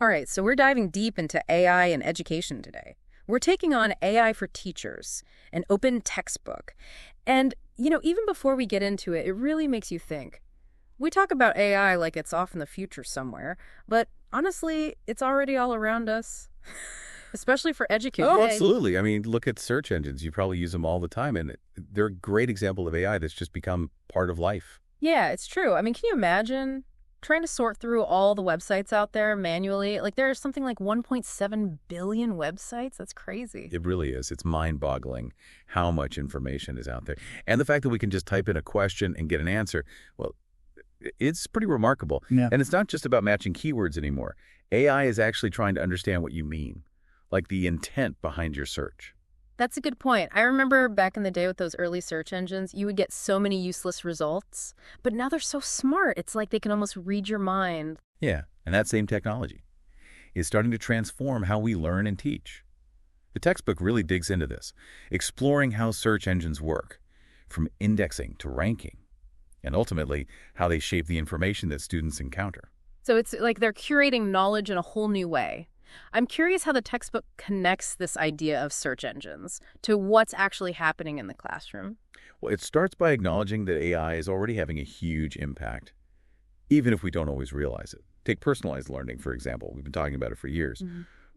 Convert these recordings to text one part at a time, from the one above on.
All right, so we're diving deep into AI and education today. We're taking on AI for Teachers, an open textbook. And, even before we get into it, it really makes you think. We talk about AI like it's off in the future somewhere, but honestly, it's already all around us, especially for educators. Oh, absolutely. I mean, look at search engines. You probably use them all the time, and they're a great example of AI that's just become part of life. Yeah, it's true. I mean, can you imagine trying to sort through all the websites out there manually? Like, there's something like 1.7 billion websites. That's crazy. It really is. It's mind-boggling how much information is out there. And the fact that we can just type in a question and get an answer, well, it's pretty remarkable. Yeah. And it's not just about matching keywords anymore. AI is actually trying to understand what you mean, like the intent behind your search. That's a good point. I remember back in the day with those early search engines, you would get so many useless results, but now they're so smart. It's like they can almost read your mind. Yeah, and that same technology is starting to transform how we learn and teach. The textbook really digs into this, exploring how search engines work, from indexing to ranking, and ultimately how they shape the information that students encounter. So it's like they're curating knowledge in a whole new way. I'm curious how the textbook connects this idea of search engines to what's actually happening in the classroom. Well, it starts by acknowledging that AI is already having a huge impact, even if we don't always realize it. Take personalized learning, for example. We've been talking about it for years.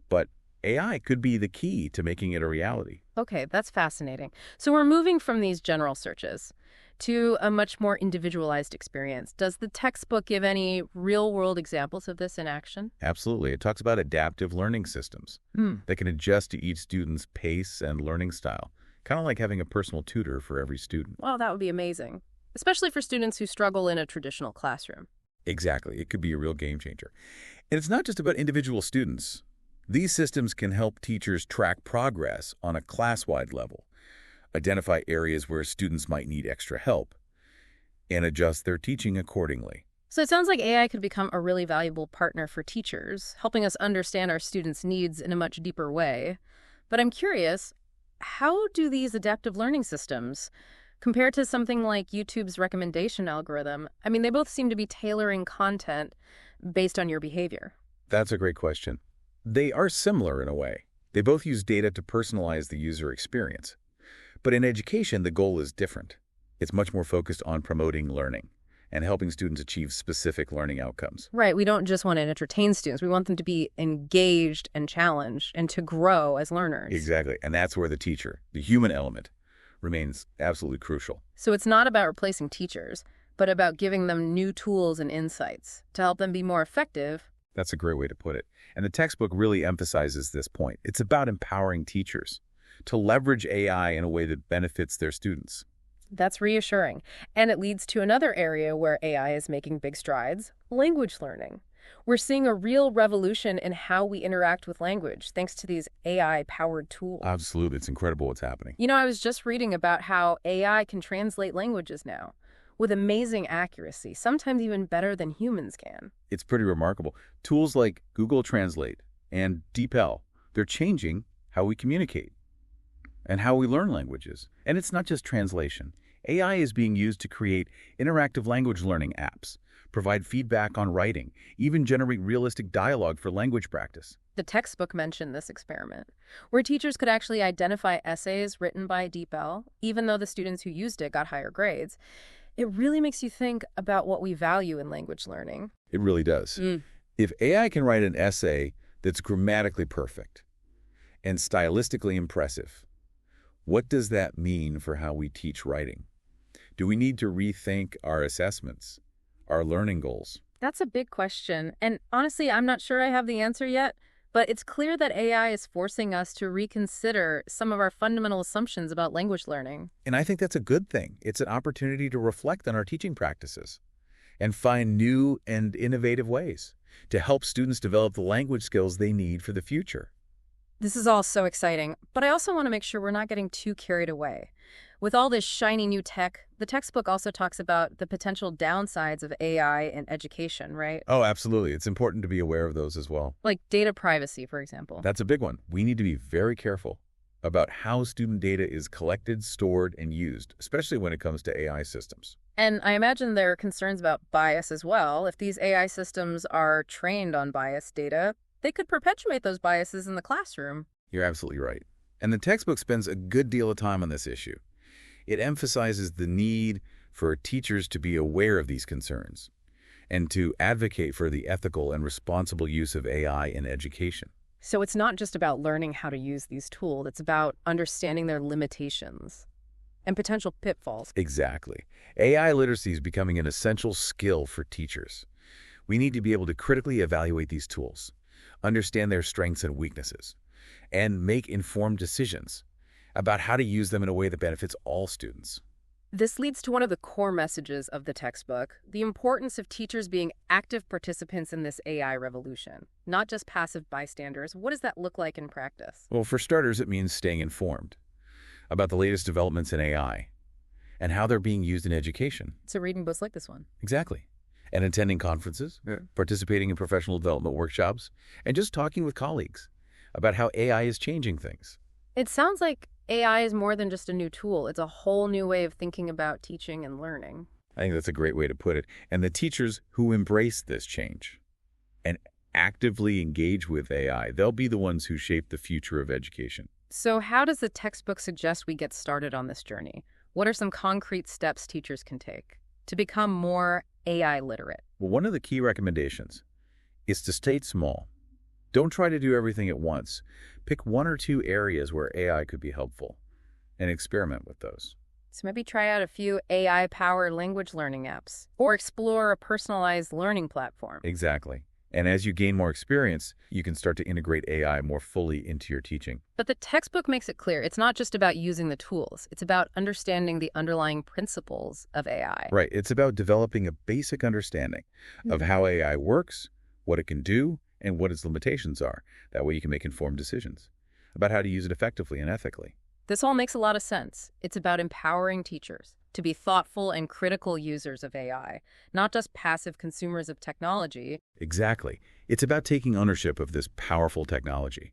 But AI could be the key to making it a reality. Okay, that's fascinating. So we're moving from these general searches to a much more individualized experience. Does the textbook give any real-world examples of this in action? Absolutely. It talks about adaptive learning systems that can adjust to each student's pace and learning style, kind of like having a personal tutor for every student. Well, that would be amazing, especially for students who struggle in a traditional classroom. Exactly. It could be a real game changer. And it's not just about individual students. These systems can help teachers track progress on a class-wide level, identify areas where students might need extra help, and adjust their teaching accordingly. So it sounds like AI could become a really valuable partner for teachers, helping us understand our students' needs in a much deeper way. But I'm curious, how do these adaptive learning systems compare to something like YouTube's recommendation algorithm? I mean, they both seem to be tailoring content based on your behavior. That's a great question. They are similar in a way. They both use data to personalize the user experience. But in education, the goal is different. It's much more focused on promoting learning and helping students achieve specific learning outcomes. Right. We don't just want to entertain students. We want them to be engaged and challenged and to grow as learners. Exactly. And that's where the teacher, the human element, remains absolutely crucial. So it's not about replacing teachers, but about giving them new tools and insights to help them be more effective. That's a great way to put it. And the textbook really emphasizes this point. It's about empowering teachers to leverage AI in a way that benefits their students. That's reassuring. And it leads to another area where AI is making big strides, language learning. We're seeing a real revolution in how we interact with language, thanks to these AI-powered tools. Absolutely. It's incredible what's happening. I was just reading about how AI can translate languages now with amazing accuracy, sometimes even better than humans can. It's pretty remarkable. Tools like Google Translate and DeepL, they're changing how we communicate and how we learn languages. And it's not just translation. AI is being used to create interactive language learning apps, provide feedback on writing, even generate realistic dialogue for language practice. The textbook mentioned this experiment, where teachers could actually identify essays written by DeepL, even though the students who used it got higher grades. It really makes you think about what we value in language learning. It really does. If AI can write an essay that's grammatically perfect and stylistically impressive, what does that mean for how we teach writing? Do we need to rethink our assessments, our learning goals? That's a big question. And honestly, I'm not sure I have the answer yet, but it's clear that AI is forcing us to reconsider some of our fundamental assumptions about language learning. And I think that's a good thing. It's an opportunity to reflect on our teaching practices and find new and innovative ways to help students develop the language skills they need for the future. This is all so exciting, but I also want to make sure we're not getting too carried away. With all this shiny new tech, the textbook also talks about the potential downsides of AI in education, right? Oh, absolutely. It's important to be aware of those as well. Like data privacy, for example. That's a big one. We need to be very careful about how student data is collected, stored, and used, especially when it comes to AI systems. And I imagine there are concerns about bias as well. If these AI systems are trained on biased data, they could perpetuate those biases in the classroom. You're absolutely right. And the textbook spends a good deal of time on this issue. It emphasizes the need for teachers to be aware of these concerns and to advocate for the ethical and responsible use of AI in education. So it's not just about learning how to use these tools, it's about understanding their limitations and potential pitfalls. Exactly. AI literacy is becoming an essential skill for teachers. We need to be able to critically evaluate these tools, understand their strengths and weaknesses, and make informed decisions about how to use them in a way that benefits all students. This leads to one of the core messages of the textbook, the importance of teachers being active participants in this AI revolution, not just passive bystanders. What does that look like in practice? Well, for starters, it means staying informed about the latest developments in AI and how they're being used in education. So reading books like this one. Exactly. And attending conferences, participating in professional development workshops, and just talking with colleagues about how AI is changing things. It sounds like AI is more than just a new tool. It's a whole new way of thinking about teaching and learning. I think that's a great way to put it. And the teachers who embrace this change and actively engage with AI, they'll be the ones who shape the future of education. So how does the textbook suggest we get started on this journey? What are some concrete steps teachers can take to become more AI literate? Well, one of the key recommendations is to start small. Don't try to do everything at once. Pick one or two areas where AI could be helpful and experiment with those. So maybe try out a few AI-powered language learning apps or explore a personalized learning platform. Exactly. And as you gain more experience, you can start to integrate AI more fully into your teaching. But the textbook makes it clear it's not just about using the tools. It's about understanding the underlying principles of AI. Right. It's about developing a basic understanding of how AI works, what it can do, and what its limitations are. That way you can make informed decisions about how to use it effectively and ethically. This all makes a lot of sense. It's about empowering teachers to be thoughtful and critical users of AI, not just passive consumers of technology. Exactly. It's about taking ownership of this powerful technology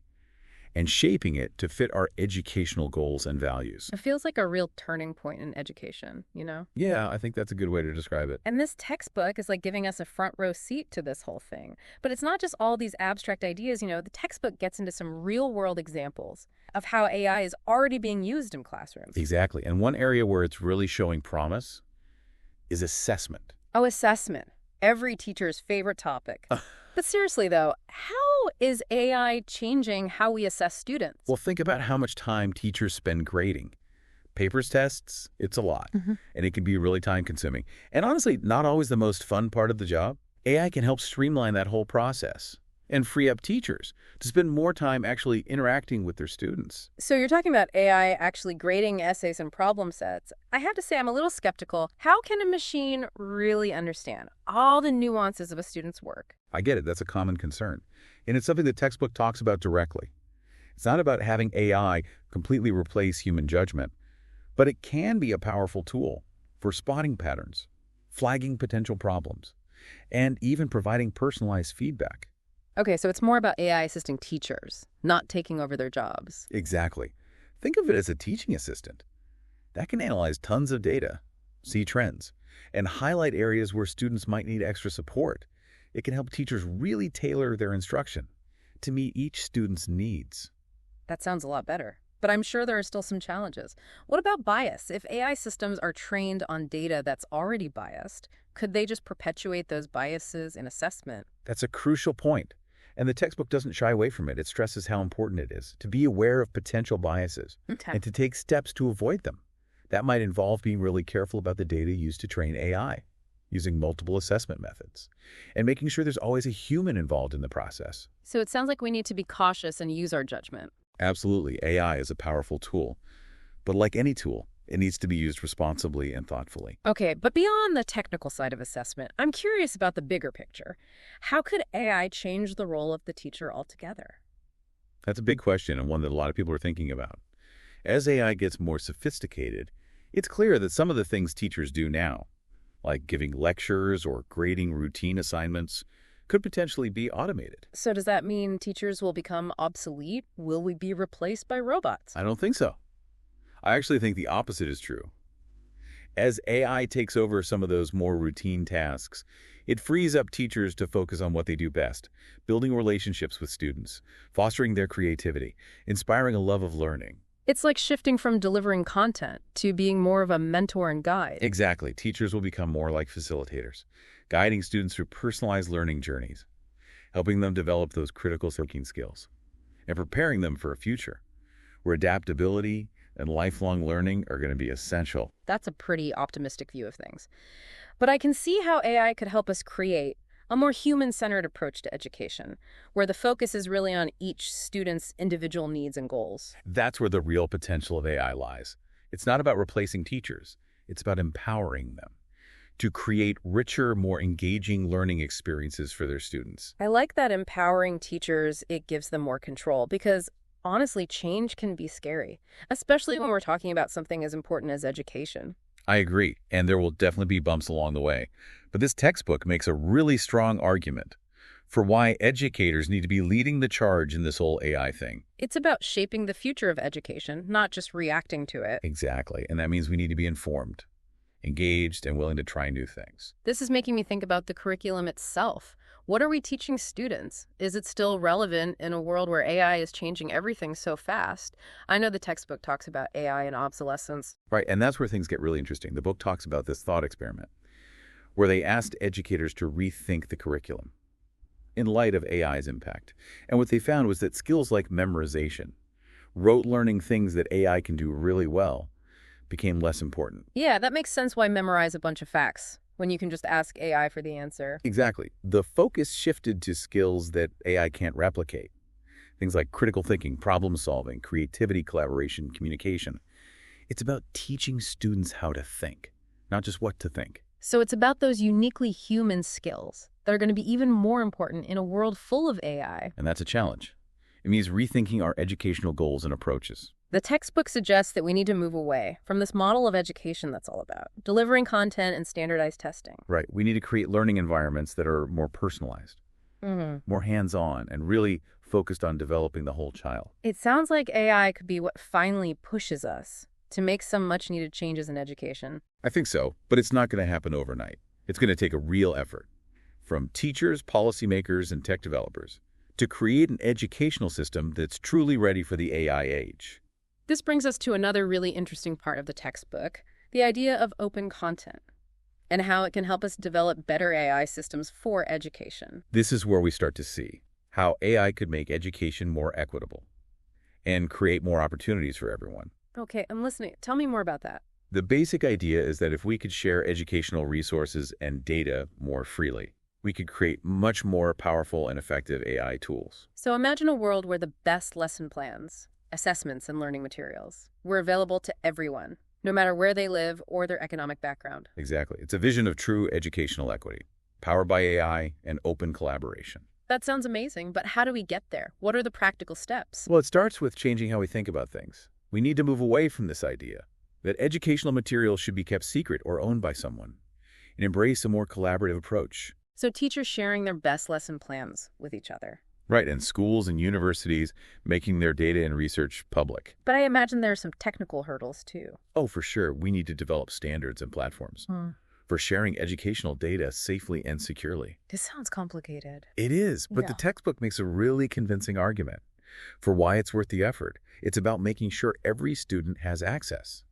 and shaping it to fit our educational goals and values. It feels like a real turning point in education, you know? Yeah, I think that's a good way to describe it. And this textbook is like giving us a front row seat to this whole thing. But it's not just all these abstract ideas, you know, the textbook gets into some real world examples of how AI is already being used in classrooms. Exactly. And one area where it's really showing promise is assessment. Oh, assessment. Every teacher's favorite topic. But seriously, though, how is AI changing how we assess students? Well, think about how much time teachers spend grading. Papers, tests, it's a lot, and it can be really time-consuming. And honestly, not always the most fun part of the job. AI can help streamline that whole process and free up teachers to spend more time actually interacting with their students. So you're talking about AI actually grading essays and problem sets. I have to say I'm a little skeptical. How can a machine really understand all the nuances of a student's work? I get it. That's a common concern. And it's something the textbook talks about directly. It's not about having AI completely replace human judgment, but it can be a powerful tool for spotting patterns, flagging potential problems, and even providing personalized feedback. Okay, so it's more about AI assisting teachers, not taking over their jobs. Exactly. Think of it as a teaching assistant that can analyze tons of data, see trends, and highlight areas where students might need extra support. It can help teachers really tailor their instruction to meet each student's needs. That sounds a lot better. But I'm sure there are still some challenges. What about bias? If AI systems are trained on data that's already biased, could they just perpetuate those biases in assessment? That's a crucial point. And the textbook doesn't shy away from it. It stresses how important it is to be aware of potential biases and to take steps to avoid them. That might involve being really careful about the data used to train AI, using multiple assessment methods, and making sure there's always a human involved in the process. So it sounds like we need to be cautious and use our judgment. Absolutely. AI is a powerful tool. But like any tool, it needs to be used responsibly and thoughtfully. Okay, but beyond the technical side of assessment, I'm curious about the bigger picture. How could AI change the role of the teacher altogether? That's a big question and one that a lot of people are thinking about. As AI gets more sophisticated, it's clear that some of the things teachers do now, like giving lectures or grading routine assignments, could potentially be automated. So does that mean teachers will become obsolete? Will we be replaced by robots? I don't think so. I actually think the opposite is true. As AI takes over some of those more routine tasks, It frees up teachers to focus on what they do best, building relationships with students, fostering their creativity, inspiring a love of learning. It's like shifting from delivering content to being more of a mentor and guide. Exactly. Teachers will become more like facilitators, guiding students through personalized learning journeys, helping them develop those critical thinking skills, and preparing them for a future where adaptability and lifelong learning are going to be essential. That's a pretty optimistic view of things. But I can see how AI could help us create a more human-centered approach to education, where the focus is really on each student's individual needs and goals. That's where the real potential of AI lies. It's not about replacing teachers. It's about empowering them to create richer, more engaging learning experiences for their students. I like that empowering teachers, it gives them more control, because honestly, change can be scary, especially when we're talking about something as important as education. I agree, and there will definitely be bumps along the way. But this textbook makes a really strong argument for why educators need to be leading the charge in this whole AI thing. It's about shaping the future of education, not just reacting to it. Exactly, and that means we need to be informed, engaged, and willing to try new things. This is making me think about the curriculum itself. What are we teaching students? Is it still relevant in a world where AI is changing everything so fast? I know the textbook talks about AI and obsolescence. Right, and that's where things get really interesting. The book talks about this thought experiment, where they asked educators to rethink the curriculum in light of AI's impact. And what they found was that skills like memorization, rote learning things that AI can do really well, became less important. Yeah, that makes sense why memorize a bunch of facts when you can just ask AI for the answer. Exactly. The focus shifted to skills that AI can't replicate. Things like critical thinking, problem solving, creativity, collaboration, communication. It's about teaching students how to think, not just what to think. So it's about those uniquely human skills that are going to be even more important in a world full of AI. And that's a challenge. It means rethinking our educational goals and approaches. The textbook suggests that we need to move away from this model of education that's all about delivering content and standardized testing. Right. We need to create learning environments that are more personalized, more hands-on, and really focused on developing the whole child. It sounds like AI could be what finally pushes us to make some much-needed changes in education. I think so, but it's not going to happen overnight. It's going to take a real effort from teachers, policymakers, and tech developers to create an educational system that's truly ready for the AI age. This brings us to another really interesting part of the textbook, the idea of open content, and how it can help us develop better AI systems for education. This is where we start to see how AI could make education more equitable and create more opportunities for everyone. Okay, I'm listening. Tell me more about that. The basic idea is that if we could share educational resources and data more freely, we could create much more powerful and effective AI tools. So imagine a world where the best lesson plans, assessments, and learning materials were available to everyone, no matter where they live or their economic background. Exactly. It's a vision of true educational equity, powered by AI and open collaboration. That sounds amazing, but how do we get there? What are the practical steps? Well, it starts with changing how we think about things. We need to move away from this idea that educational materials should be kept secret or owned by someone and embrace a more collaborative approach. So teachers sharing their best lesson plans with each other. Right, and schools and universities making their data and research public. But I imagine there are some technical hurdles too. Oh, for sure. We need to develop standards and platforms for sharing educational data safely and securely. This sounds complicated. It is, but the textbook makes a really convincing argument for why it's worth the effort. It's about making sure every student has access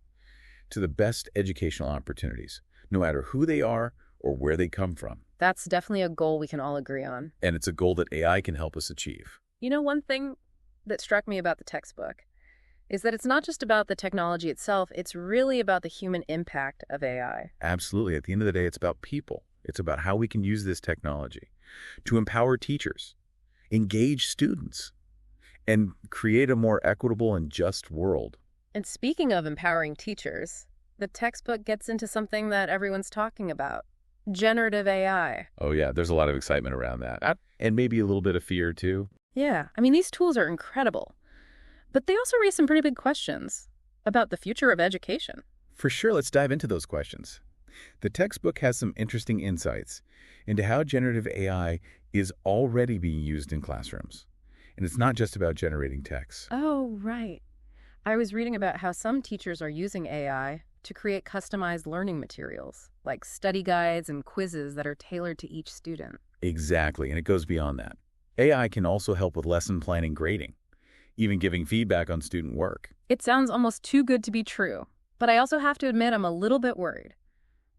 to the best educational opportunities, no matter who they are or where they come from. That's definitely a goal we can all agree on. And it's a goal that AI can help us achieve. You know, one thing that struck me about the textbook is that it's not just about the technology itself, it's really about the human impact of AI. Absolutely. At the end of the day, it's about people. It's about how we can use this technology to empower teachers, engage students, and create a more equitable and just world. And speaking of empowering teachers, the textbook gets into something that everyone's talking about. Generative AI. Oh, yeah. There's a lot of excitement around that. And maybe a little bit of fear, too. Yeah. I mean, these tools are incredible. But they also raise some pretty big questions about the future of education. For sure. Let's dive into those questions. The textbook has some interesting insights into how generative AI is already being used in classrooms. And it's not just about generating text. Oh, right. I was reading about how some teachers are using AI to create customized learning materials, like study guides and quizzes that are tailored to each student. Exactly, and it goes beyond that. AI can also help with lesson planning grading, even giving feedback on student work. It sounds almost too good to be true, but I also have to admit I'm a little bit worried.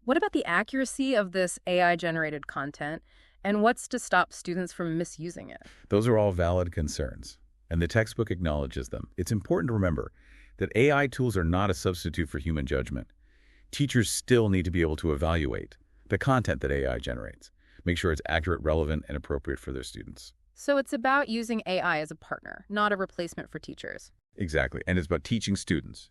What about the accuracy of this AI-generated content, and what's to stop students from misusing it? Those are all valid concerns, and the textbook acknowledges them. It's important to remember that AI tools are not a substitute for human judgment. Teachers still need to be able to evaluate the content that AI generates, make sure it's accurate, relevant, and appropriate for their students. So it's about using AI as a partner, not a replacement for teachers. Exactly, and it's about teaching students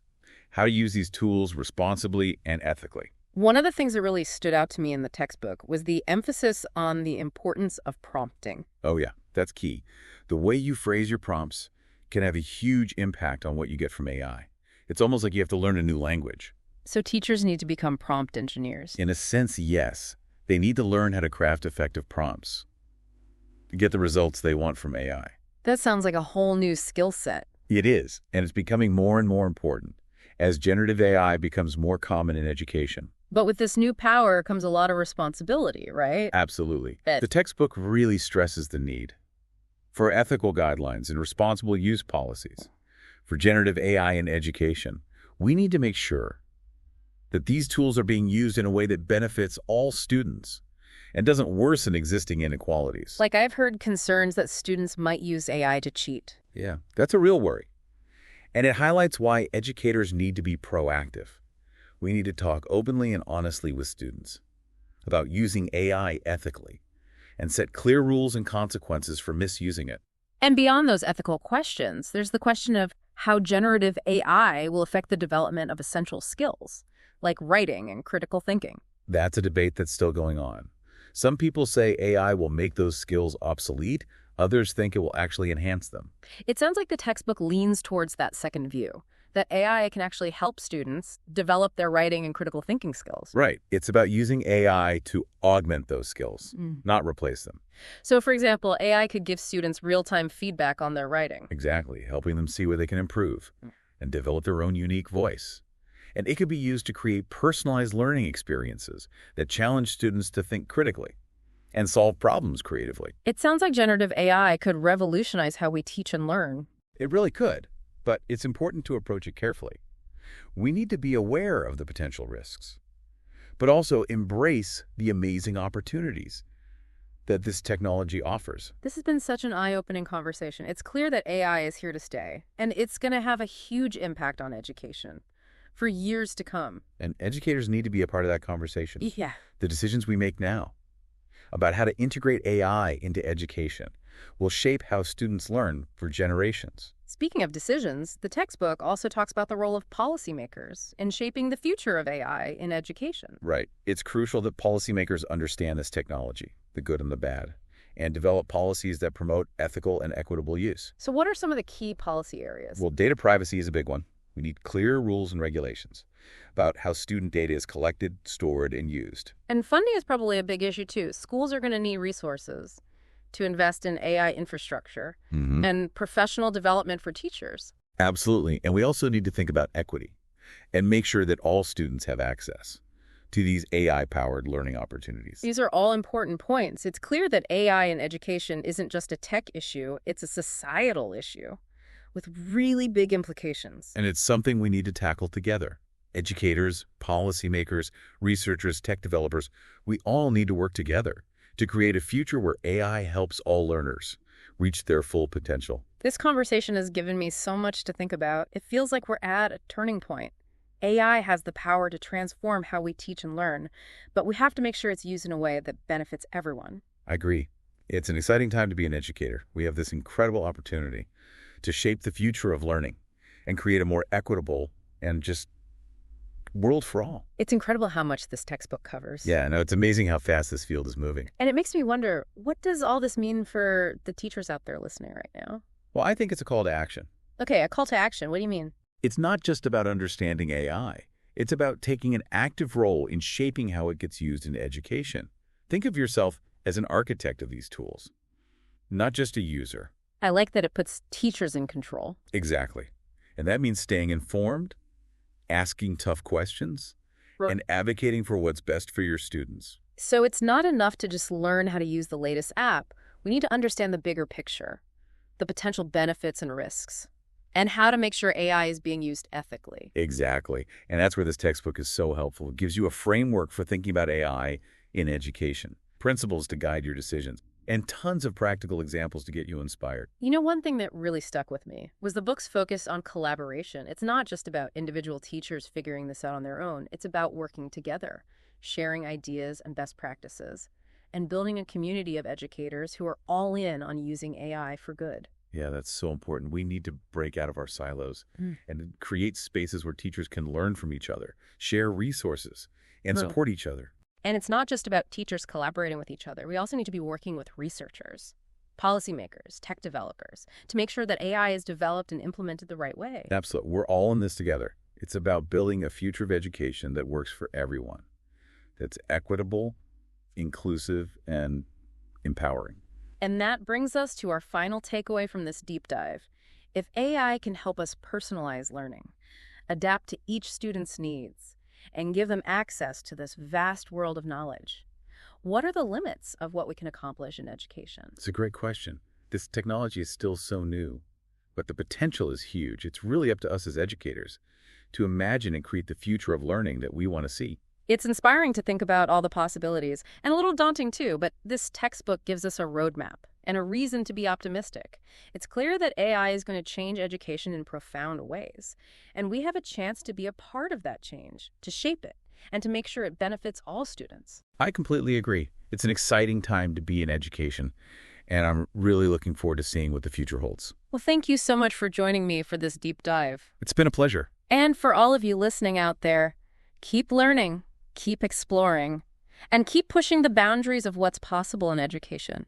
how to use these tools responsibly and ethically. One of the things that really stood out to me in the textbook was the emphasis on the importance of prompting. Oh yeah, that's key. The way you phrase your prompts can have a huge impact on what you get from AI. It's almost like you have to learn a new language. So teachers need to become prompt engineers. In a sense, yes. They need to learn how to craft effective prompts to get the results they want from AI. That sounds like a whole new skill set. It is, and it's becoming more and more important as generative AI becomes more common in education. But with this new power comes a lot of responsibility, right? Absolutely. The textbook really stresses the need for ethical guidelines and responsible use policies for generative AI in education. We need to make sure that these tools are being used in a way that benefits all students and doesn't worsen existing inequalities. Like I've heard concerns that students might use AI to cheat. Yeah, that's a real worry. And it highlights why educators need to be proactive. We need to talk openly and honestly with students about using AI ethically and set clear rules and consequences for misusing it. And beyond those ethical questions, there's the question of how generative AI will affect the development of essential skills, like writing and critical thinking. That's a debate that's still going on. Some people say AI will make those skills obsolete. Others think it will actually enhance them. It sounds like the textbook leans towards that second view, that AI can actually help students develop their writing and critical thinking skills. Right. It's about using AI to augment those skills, not replace them. So, for example, AI could give students real-time feedback on their writing. Exactly, helping them see where they can improve and develop their own unique voice. And it could be used to create personalized learning experiences that challenge students to think critically and solve problems creatively. It sounds like generative AI could revolutionize how we teach and learn. It really could, but it's important to approach it carefully. We need to be aware of the potential risks, but also embrace the amazing opportunities that this technology offers. This has been such an eye-opening conversation. It's clear that AI is here to stay, and it's going to have a huge impact on education for years to come. And educators need to be a part of that conversation. Yeah. The decisions we make now about how to integrate AI into education will shape how students learn for generations. Speaking of decisions, the textbook also talks about the role of policymakers in shaping the future of AI in education. Right. It's crucial that policymakers understand this technology, the good and the bad, and develop policies that promote ethical and equitable use. So what are some of the key policy areas? Well, data privacy is a big one. We need clear rules and regulations about how student data is collected, stored, and used. And funding is probably a big issue, too. Schools are going to need resources to invest in AI infrastructure and professional development for teachers. Absolutely. And we also need to think about equity and make sure that all students have access to these AI-powered learning opportunities. These are all important points. It's clear that AI in education isn't just a tech issue, it's a societal issue with really big implications. And it's something we need to tackle together. Educators, policymakers, researchers, tech developers, we all need to work together to create a future where AI helps all learners reach their full potential. This conversation has given me so much to think about. It feels like we're at a turning point. AI has the power to transform how we teach and learn, but we have to make sure it's used in a way that benefits everyone. I agree. It's an exciting time to be an educator. We have this incredible opportunity to shape the future of learning and create a more equitable and just world for all. It's incredible how much this textbook covers. Yeah, no, it's amazing how fast this field is moving. And it makes me wonder, what does all this mean for the teachers out there listening right now? Well, I think it's a call to action. Okay, a call to action. What do you mean? It's not just about understanding AI. It's about taking an active role in shaping how it gets used in education. Think of yourself as an architect of these tools, not just a user. I like that it puts teachers in control. Exactly. And that means staying informed, asking tough questions, Right. and advocating for what's best for your students. So it's not enough to just learn how to use the latest app. We need to understand the bigger picture, the potential benefits and risks, and how to make sure AI is being used ethically. Exactly. And that's where this textbook is so helpful. It gives you a framework for thinking about AI in education, principles to guide your decisions, and tons of practical examples to get you inspired. You know, one thing that really stuck with me was the book's focus on collaboration. It's not just about individual teachers figuring this out on their own. It's about working together, sharing ideas and best practices, and building a community of educators who are all in on using AI for good. Yeah, that's so important. We need to break out of our silos and create spaces where teachers can learn from each other, share resources, and True. support each other. And it's not just about teachers collaborating with each other. We also need to be working with researchers, policymakers, tech developers, to make sure that AI is developed and implemented the right way. Absolutely. We're all in this together. It's about building a future of education that works for everyone, that's equitable, inclusive, and empowering. And that brings us to our final takeaway from this deep dive. If AI can help us personalize learning, adapt to each student's needs, and give them access to this vast world of knowledge, what are the limits of what we can accomplish in education? It's a great question. This technology is still so new, but the potential is huge. It's really up to us as educators to imagine and create the future of learning that we want to see. It's inspiring to think about all the possibilities, and a little daunting too, but this textbook gives us a roadmap and a reason to be optimistic. It's clear that AI is going to change education in profound ways, and we have a chance to be a part of that change, to shape it, and to make sure it benefits all students. I completely agree. It's an exciting time to be in education, and I'm really looking forward to seeing what the future holds. Well, thank you so much for joining me for this deep dive. It's been a pleasure. And for all of you listening out there, keep learning, keep exploring, and keep pushing the boundaries of what's possible in education.